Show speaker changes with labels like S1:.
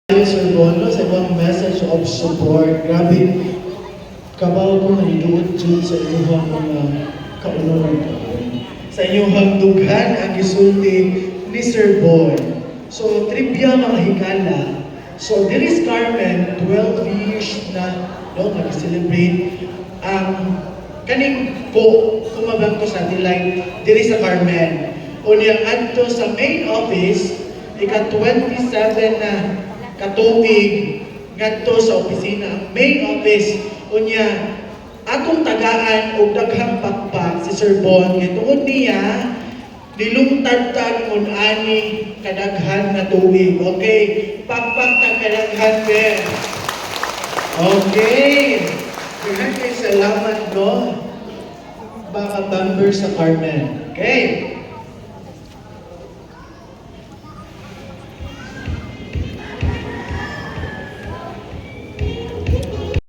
S1: Sir Bono, sa ibang message of support. Grabe, kabaw ko naniluod dyan sa inyong mga kaununan ko. Sa inyong dughan ang gisulti ni Sir Bon. So, trivia mga higala. So, there is Carmen, 12 years na nag-celebrate ang kaning po kumabang ko sa Delight, diri sa Carmen. O niyang adto sa main office, ika-27 na katubig ngadto sa opisina ang main office unya atong tagaan og daghang pakpak si Sir Bon kay tungod niya dilungtad-tad kun ani kadaghan nga tubig. Okay, pakpak ta kadaghan ben. Okay, salamat no mga member sa Carmen. Okay.